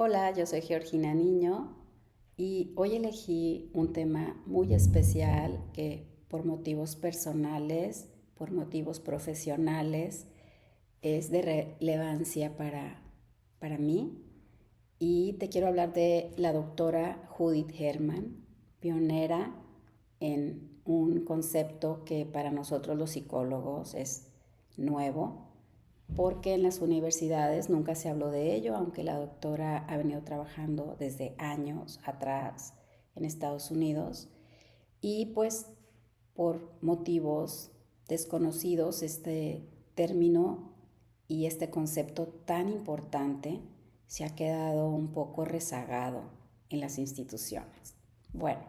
Hola, yo soy Georgina Niño y hoy elegí un tema muy especial que por motivos personales, por motivos profesionales, es de relevancia para mí. Y te quiero hablar de la doctora Judith Herman, pionera en un concepto que para nosotros los psicólogos es nuevo, porque en las universidades nunca se habló de ello, aunque la doctora ha venido trabajando desde años atrás en Estados Unidos. Y pues por motivos desconocidos este término y este concepto tan importante se ha quedado un poco rezagado en las instituciones. Bueno,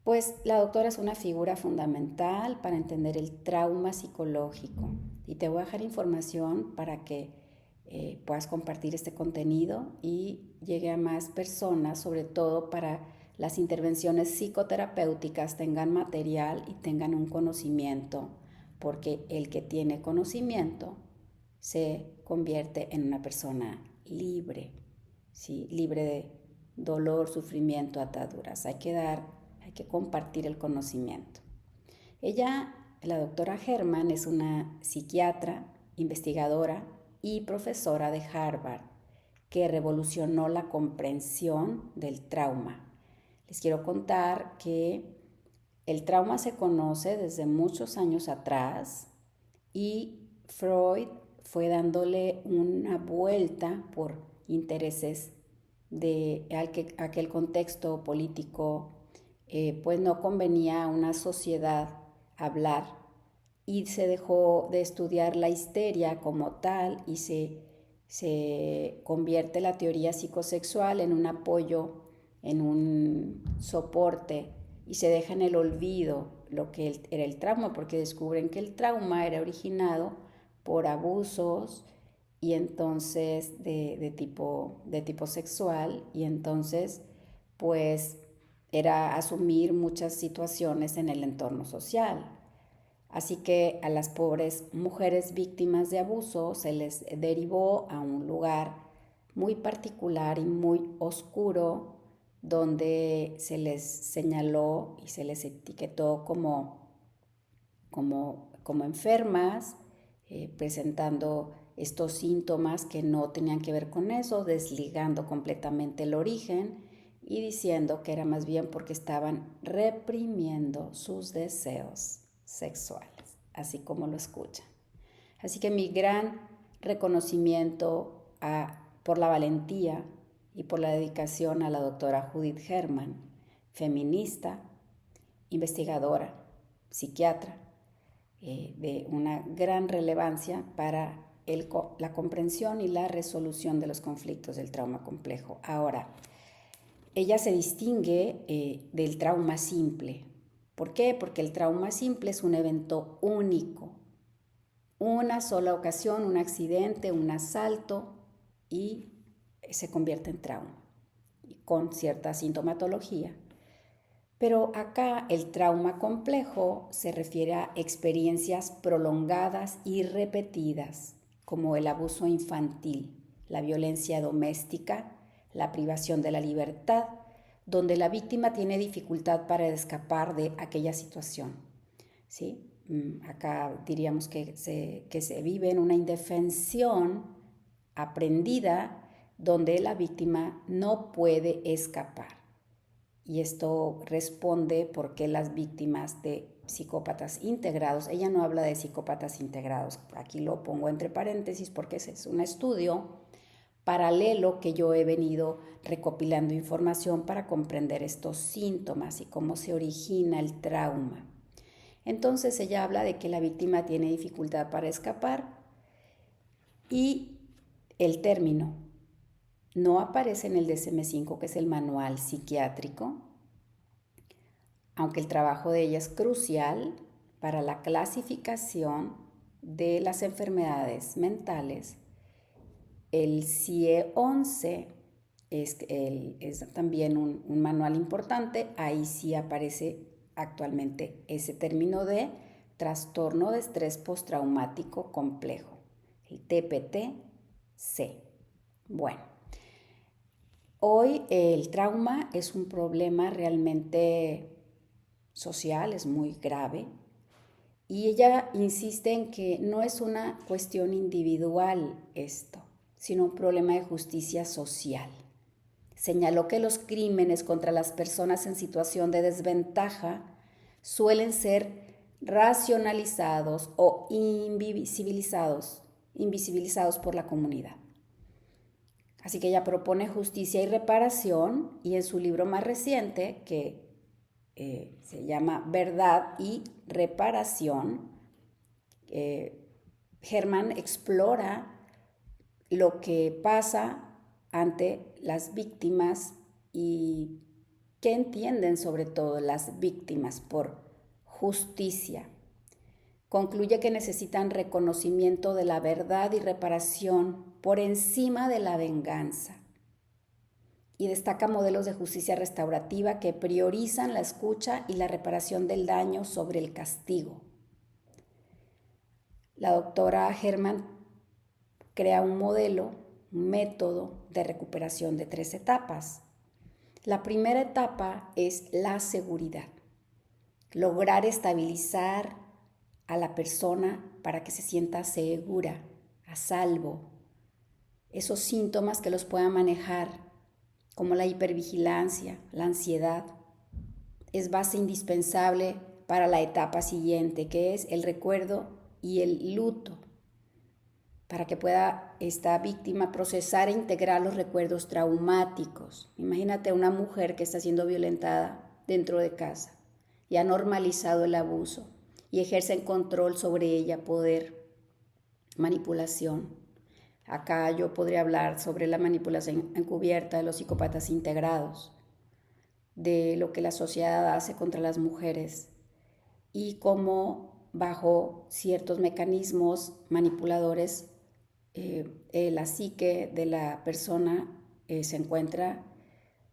pues la doctora es una figura fundamental para entender el trauma psicológico y te voy a dejar información para que puedas compartir este contenido y llegue a más personas, sobre todo para las intervenciones psicoterapéuticas tengan material y tengan un conocimiento, porque el que tiene conocimiento se convierte en una persona libre, ¿sí? Libre de dolor, sufrimiento, ataduras. Hay que compartir el conocimiento. Ella, la doctora Herman, es una psiquiatra, investigadora y profesora de Harvard que revolucionó la comprensión del trauma. Les quiero contar que el trauma se conoce desde muchos años atrás y Freud fue dándole una vuelta por intereses de aquel contexto político, pues no convenía a una sociedad hablar y se dejó de estudiar la histeria como tal y se convierte la teoría psicosexual en un apoyo, en un soporte y se deja en el olvido lo que era el trauma, porque descubren que el trauma era originado por abusos y entonces de tipo sexual y entonces pues era asumir muchas situaciones en el entorno social. Así que a las pobres mujeres víctimas de abuso se les derivó a un lugar muy particular y muy oscuro donde se les señaló y se les etiquetó como enfermas, presentando estos síntomas que no tenían que ver con eso, desligando completamente el origen y diciendo que era más bien porque estaban reprimiendo sus deseos sexuales, así como lo escuchan. Así que mi gran reconocimiento por la valentía y por la dedicación a la doctora Judith Herman, feminista, investigadora, psiquiatra, de una gran relevancia para la comprensión y la resolución de los conflictos del trauma complejo. Ahora, ella se distingue del trauma simple. ¿Por qué? Porque el trauma simple es un evento único, una sola ocasión, un accidente, un asalto y se convierte en trauma con cierta sintomatología. Pero acá el trauma complejo se refiere a experiencias prolongadas y repetidas, como el abuso infantil, la violencia doméstica, la privación de la libertad, donde la víctima tiene dificultad para escapar de aquella situación. ¿Sí? Acá diríamos que se vive en una indefensión aprendida donde la víctima no puede escapar. Y esto responde por qué las víctimas de psicópatas integrados, ella no habla de psicópatas integrados, aquí lo pongo entre paréntesis porque ese es un estudio paralelo que yo he venido recopilando información para comprender estos síntomas y cómo se origina el trauma. Entonces ella habla de que la víctima tiene dificultad para escapar y el término no aparece en el DSM-5, que es el manual psiquiátrico, aunque el trabajo de ella es crucial para la clasificación de las enfermedades mentales. El CIE-11 es también un manual importante, ahí sí aparece actualmente ese término de trastorno de estrés postraumático complejo, el TPT-C. Bueno, Hoy el trauma es un problema realmente social, es muy grave. Y ella insiste en que no es una cuestión individual esto, sino un problema de justicia social. Señaló que los crímenes contra las personas en situación de desventaja suelen ser racionalizados o invisibilizados por la comunidad. Así que ella propone justicia y reparación, y en su libro más reciente, que se llama Verdad y Reparación, Herman explora lo que pasa ante las víctimas y qué entienden sobre todo las víctimas por justicia. Concluye que necesitan reconocimiento de la verdad y reparación por encima de la venganza. Y destaca modelos de justicia restaurativa que priorizan la escucha y la reparación del daño sobre el castigo. La doctora Herman crea un modelo, un método de recuperación de 3 etapas. La primera etapa es la seguridad. Lograr estabilizar a la persona para que se sienta segura, a salvo. Esos síntomas que los pueda manejar, como la hipervigilancia, la ansiedad, es base indispensable para la etapa siguiente, que es el recuerdo y el luto, para que pueda esta víctima procesar e integrar los recuerdos traumáticos. Imagínate una mujer que está siendo violentada dentro de casa y ha normalizado el abuso y ejerce control sobre ella, poder, manipulación. Acá yo podría hablar sobre la manipulación encubierta de los psicópatas integrados, de lo que la sociedad hace contra las mujeres y cómo bajo ciertos mecanismos manipuladores la psique de la persona se encuentra,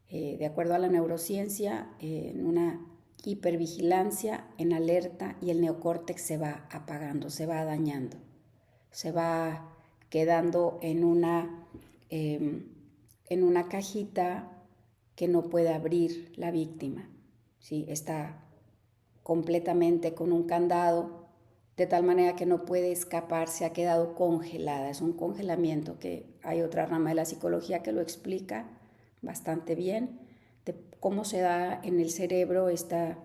de acuerdo a la neurociencia, en una hipervigilancia, en alerta, y el neocórtex se va apagando, se va dañando, se va quedando en una cajita que no puede abrir la víctima. ¿Sí? Está completamente con un candado, de tal manera que no puede escapar, se ha quedado congelada. Es un congelamiento que hay otra rama de la psicología que lo explica bastante bien, de cómo se da en el cerebro esta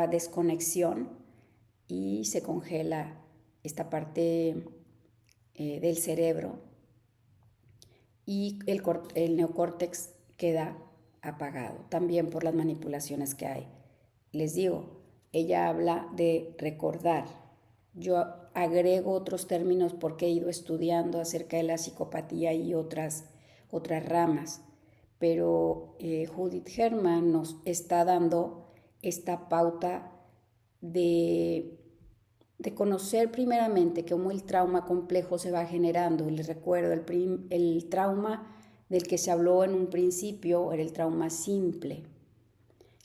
desconexión y se congela esta parte del cerebro y el neocórtex queda apagado, también por las manipulaciones que hay. Les digo, ella habla de recordar. Yo agrego otros términos porque he ido estudiando acerca de la psicopatía y otras ramas, pero Judith Herman nos está dando esta pauta de conocer primeramente cómo el trauma complejo se va generando. Les recuerdo, el trauma del que se habló en un principio era el trauma simple.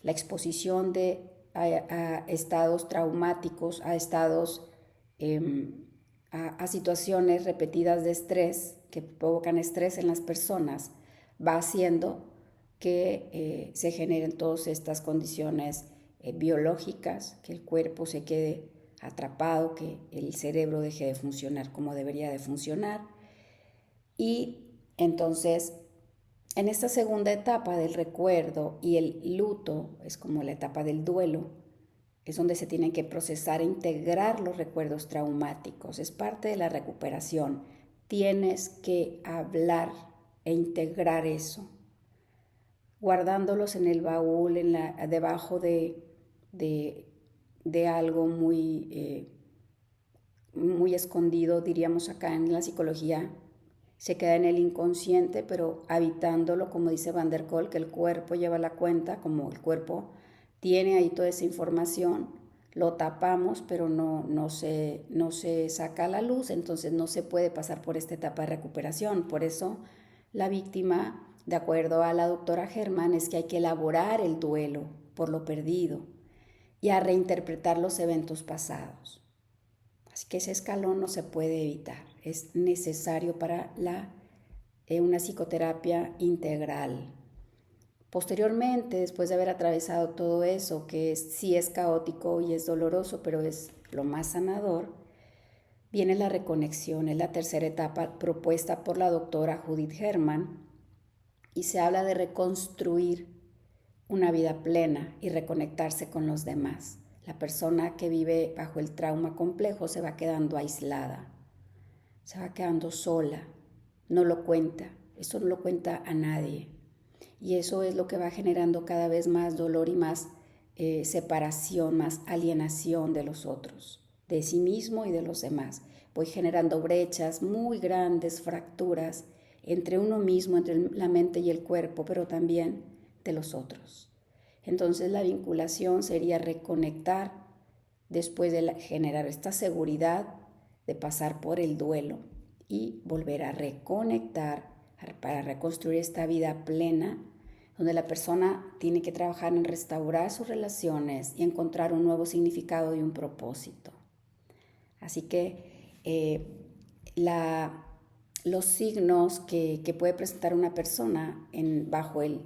La exposición a estados traumáticos, a estados, a situaciones repetidas de estrés que provocan estrés en las personas, va haciendo que se generen todas estas condiciones biológicas, que el cuerpo se quede atrapado, que el cerebro deje de funcionar como debería de funcionar. Y entonces, en esta segunda etapa del recuerdo y el luto, es como la etapa del duelo, es donde se tienen que procesar e integrar los recuerdos traumáticos. Es parte de la recuperación. Tienes que hablar e integrar eso, guardándolos en el baúl, debajo de algo muy escondido, diríamos acá en la psicología. Se queda en el inconsciente, pero habitándolo, como dice Van der Kolk, que el cuerpo lleva la cuenta, como el cuerpo tiene ahí toda esa información, lo tapamos, pero no se saca a la luz, entonces no se puede pasar por esta etapa de recuperación. Por eso la víctima, de acuerdo a la doctora Herman, es que hay que elaborar el duelo por lo perdido y a reinterpretar los eventos pasados. Así que ese escalón no se puede evitar, es necesario para la una psicoterapia integral. Posteriormente, después de haber atravesado todo eso, que sí es caótico y es doloroso, pero es lo más sanador, viene la reconexión, es la tercera etapa propuesta por la doctora Judith Herman, y se habla de reconstruir una vida plena y reconectarse con los demás. La persona que vive bajo el trauma complejo se va quedando aislada, se va quedando sola, no lo cuenta, eso no lo cuenta a nadie. Y eso es lo que va generando cada vez más dolor y más separación, más alienación de los otros, de sí mismo y de los demás. Voy generando brechas muy grandes, fracturas entre uno mismo, entre la mente y el cuerpo, pero también de los otros. Entonces la vinculación sería reconectar después de generar esta seguridad de pasar por el duelo y volver a reconectar para reconstruir esta vida plena, donde la persona tiene que trabajar en restaurar sus relaciones y encontrar un nuevo significado y un propósito. Así que los signos que puede presentar una persona bajo el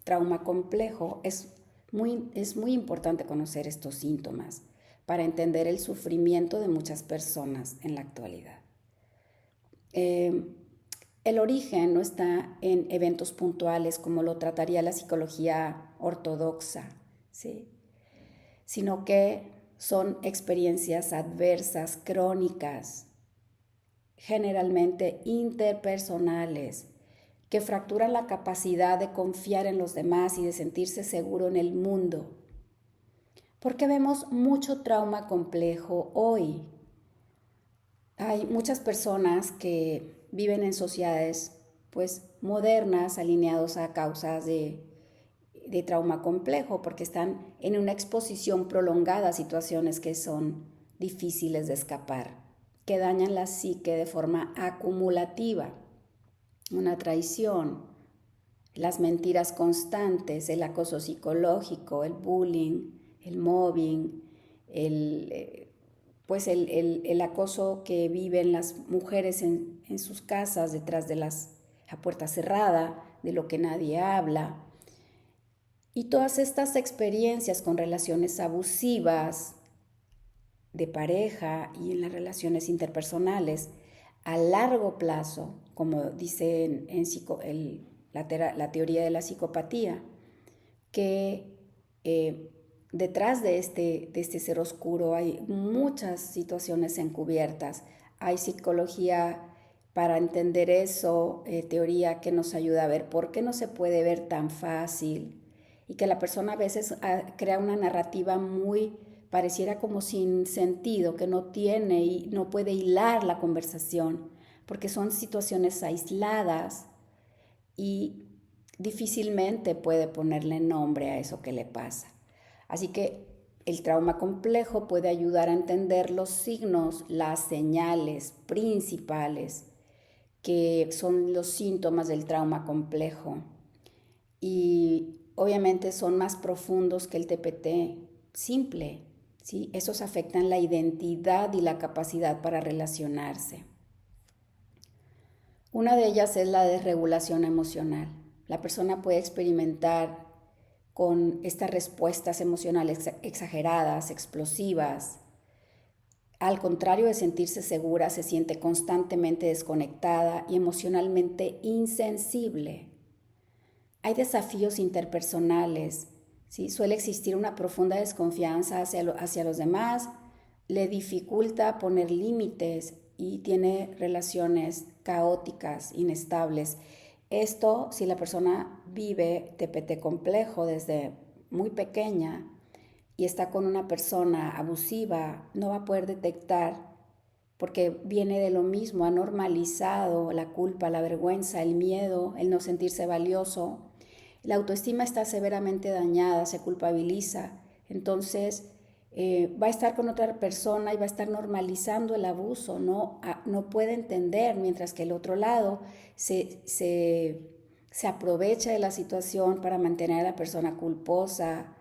trauma complejo, es muy importante conocer estos síntomas para entender el sufrimiento de muchas personas en la actualidad. El origen no está en eventos puntuales como lo trataría la psicología ortodoxa, ¿sí? Sino que son experiencias adversas, crónicas, generalmente interpersonales, que fracturan la capacidad de confiar en los demás y de sentirse seguro en el mundo. Porque vemos mucho trauma complejo hoy. Hay muchas personas que viven en sociedades pues modernas, alineados a causas de trauma complejo, porque están en una exposición prolongada a situaciones que son difíciles de escapar, que dañan la psique de forma acumulativa. Una traición, las mentiras constantes, el acoso psicológico, el bullying, el mobbing, el acoso que viven las mujeres en sus casas detrás de la puerta cerrada, de lo que nadie habla. Y todas estas experiencias con relaciones abusivas de pareja y en las relaciones interpersonales a largo plazo, como dice la teoría de la psicopatía, que detrás de este ser oscuro hay muchas situaciones encubiertas. Hay psicología para entender eso, teoría que nos ayuda a ver por qué no se puede ver tan fácil, y que la persona a veces crea una narrativa muy pareciera como sin sentido, que no tiene y no puede hilar la conversación, porque son situaciones aisladas y difícilmente puede ponerle nombre a eso que le pasa. Así que el trauma complejo puede ayudar a entender los signos, las señales principales que son los síntomas del trauma complejo. Y obviamente son más profundos que el TPT simple, ¿sí? Esos afectan la identidad y la capacidad para relacionarse. Una de ellas es la desregulación emocional. La persona puede experimentar con estas respuestas emocionales exageradas, explosivas. Al contrario de sentirse segura, se siente constantemente desconectada y emocionalmente insensible. Hay desafíos interpersonales, ¿sí? Suele existir una profunda desconfianza hacia los demás, le dificulta poner límites y tiene relaciones caóticas, inestables. Esto, si la persona vive TPT complejo desde muy pequeña y está con una persona abusiva, no va a poder detectar, porque viene de lo mismo, ha normalizado la culpa, la vergüenza, el miedo, el no sentirse valioso. La autoestima está severamente dañada, se culpabiliza, entonces va a estar con otra persona y va a estar normalizando el abuso, no puede entender, mientras que el otro lado se aprovecha de la situación para mantener a la persona culposa,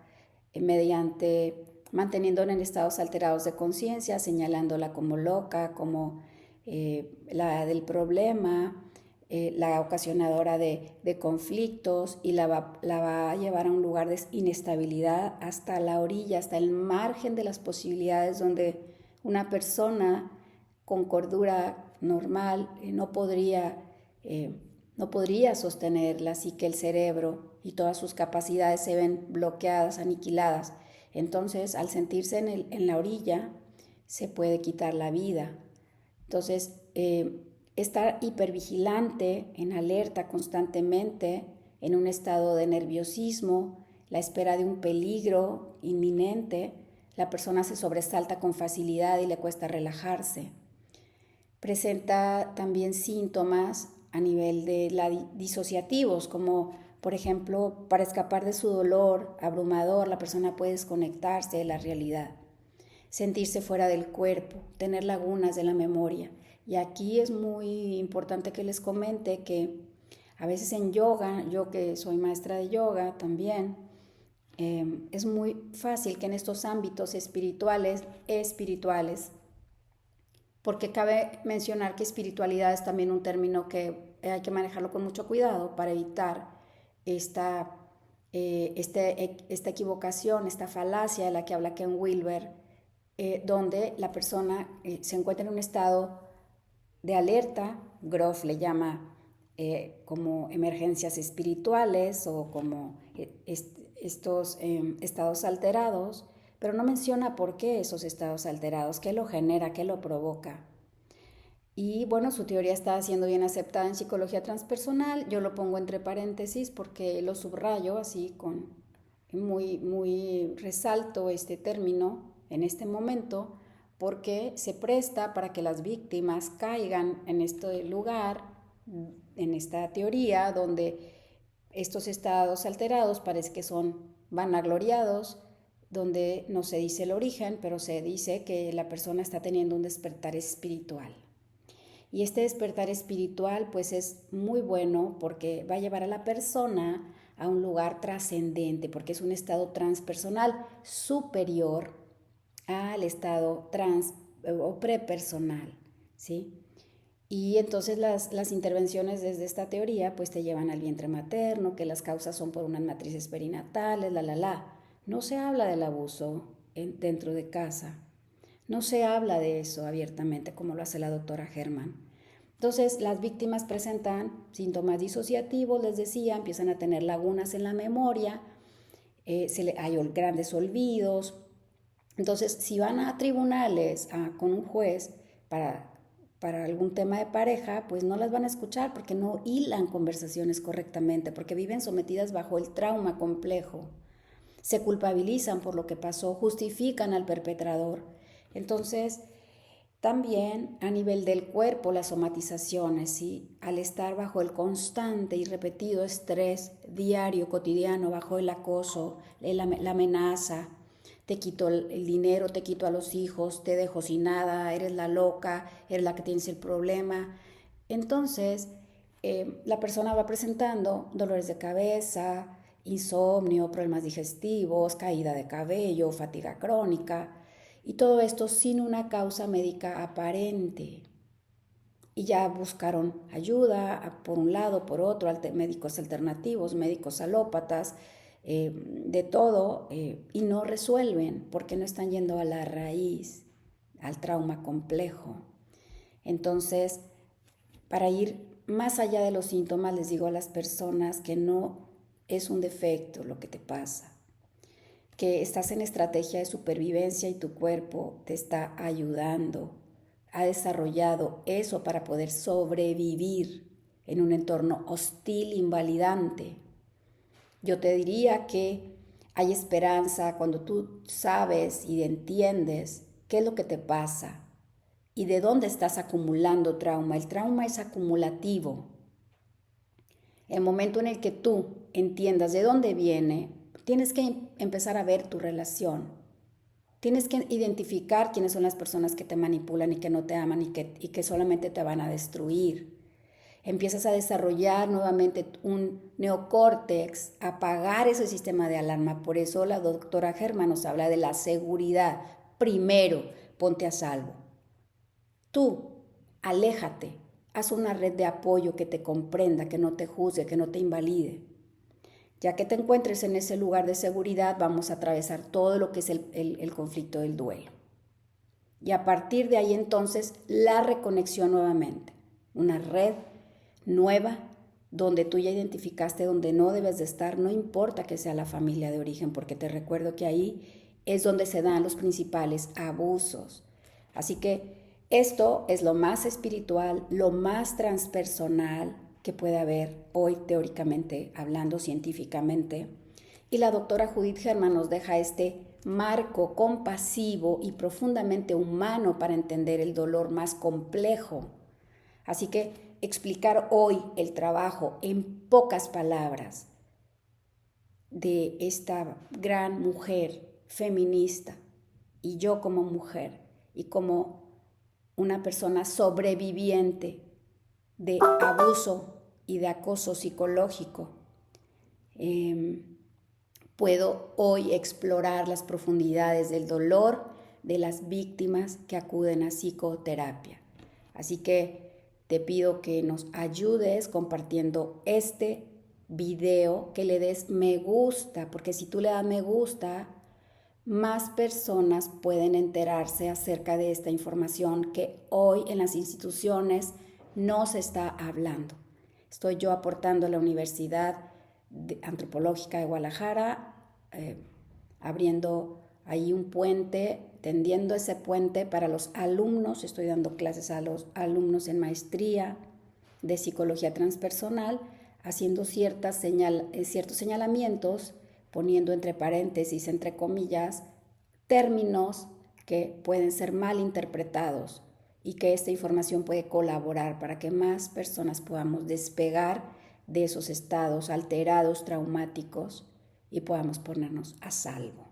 manteniéndola en estados alterados de conciencia, señalándola como loca, como la del problema, la ocasionadora de conflictos y la va a llevar a un lugar de inestabilidad hasta la orilla, hasta el margen de las posibilidades donde una persona con cordura normal no podría sostenerla, así que el cerebro y todas sus capacidades se ven bloqueadas, aniquiladas. Entonces, al sentirse en la orilla, se puede quitar la vida. Entonces, estar hipervigilante, en alerta constantemente, en un estado de nerviosismo, la espera de un peligro inminente, la persona se sobresalta con facilidad y le cuesta relajarse. Presenta también síntomas a nivel de disociativos, como por ejemplo, para escapar de su dolor abrumador, la persona puede desconectarse de la realidad, sentirse fuera del cuerpo, tener lagunas de la memoria. Y aquí es muy importante que les comente que a veces en yoga, yo que soy maestra de yoga también, es muy fácil que en estos ámbitos espirituales, porque cabe mencionar que espiritualidad es también un término que hay que manejarlo con mucho cuidado para evitar esta equivocación, esta falacia de la que habla Ken Wilber, donde la persona se encuentra en un estado de alerta. Groff le llama como emergencias espirituales o como estos estados alterados, pero no menciona por qué esos estados alterados, qué lo genera, qué lo provoca. Y bueno, su teoría está siendo bien aceptada en psicología transpersonal. Yo lo pongo entre paréntesis porque lo subrayo así con muy resalto este término en este momento, porque se presta para que las víctimas caigan en este lugar, en esta teoría, donde estos estados alterados parece que son vanagloriados, donde no se dice el origen, pero se dice que la persona está teniendo un despertar espiritual. Y este despertar espiritual pues es muy bueno porque va a llevar a la persona a un lugar trascendente, porque es un estado transpersonal superior al estado o prepersonal, ¿sí? Y entonces las intervenciones desde esta teoría pues te llevan al vientre materno, que las causas son por unas matrices perinatales, No se habla del abuso dentro de casa. No se habla de eso abiertamente como lo hace la doctora Herman. Entonces, las víctimas presentan síntomas disociativos, les decía, empiezan a tener lagunas en la memoria, hay grandes olvidos. Entonces, si van a tribunales con un juez para algún tema de pareja, pues no las van a escuchar porque no hilan conversaciones correctamente, porque viven sometidas bajo el trauma complejo. Se culpabilizan por lo que pasó, justifican al perpetrador. Entonces, también a nivel del cuerpo, las somatizaciones, ¿sí? Al estar bajo el constante y repetido estrés diario, cotidiano, bajo el acoso, la amenaza, te quito el dinero, te quito a los hijos, te dejo sin nada, eres la loca, eres la que tienes el problema. Entonces, la persona va presentando dolores de cabeza, insomnio, problemas digestivos, caída de cabello, fatiga crónica, y todo esto sin una causa médica aparente. Y ya buscaron ayuda por un lado, por otro, médicos alternativos, médicos alópatas, de todo, y no resuelven porque no están yendo a la raíz, al trauma complejo. Entonces, para ir más allá de los síntomas, les digo a las personas que no es un defecto lo que te pasa, que estás en estrategia de supervivencia y tu cuerpo te está ayudando, ha desarrollado eso para poder sobrevivir en un entorno hostil, invalidante. Yo te diría que hay esperanza cuando tú sabes y entiendes qué es lo que te pasa y de dónde estás acumulando trauma. El trauma es acumulativo. El momento en el que tú entiendas de dónde viene, tienes que empezar a ver tu relación. Tienes que identificar quiénes son las personas que te manipulan y que no te aman y que solamente te van a destruir. Empiezas a desarrollar nuevamente un neocórtex, a apagar ese sistema de alarma. Por eso la doctora Herman nos habla de la seguridad. Primero, ponte a salvo. Tú, aléjate, haz una red de apoyo que te comprenda, que no te juzgue, que no te invalide. Ya que te encuentres en ese lugar de seguridad, vamos a atravesar todo lo que es el conflicto del duelo. Y a partir de ahí entonces, la reconexión nuevamente. Una red nueva donde tú ya identificaste donde no debes de estar, no importa que sea la familia de origen, porque te recuerdo que ahí es donde se dan los principales abusos. Así que esto es lo más espiritual, lo más transpersonal que puede haber hoy teóricamente hablando, científicamente. Y la doctora Judith Herman nos deja este marco compasivo y profundamente humano para entender el dolor más complejo. Así que explicar hoy el trabajo en pocas palabras de esta gran mujer feminista y yo como mujer y como una persona sobreviviente de abuso y de acoso psicológico, puedo hoy explorar las profundidades del dolor de las víctimas que acuden a psicoterapia. Así que te pido que nos ayudes compartiendo este video, que le des me gusta, porque si tú le das me gusta, más personas pueden enterarse acerca de esta información que hoy en las instituciones no se está hablando. Estoy yo aportando a la Universidad Antropológica de Guadalajara, abriendo ahí un puente, tendiendo ese puente para los alumnos. Estoy dando clases a los alumnos en maestría de psicología transpersonal, haciendo ciertos señalamientos, poniendo entre paréntesis, entre comillas, términos que pueden ser mal interpretados y que esta información puede colaborar para que más personas podamos despegar de esos estados alterados, traumáticos, y podamos ponernos a salvo.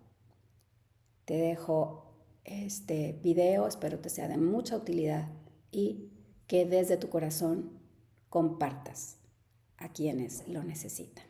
Te dejo este video, espero te sea de mucha utilidad y que desde tu corazón compartas a quienes lo necesitan.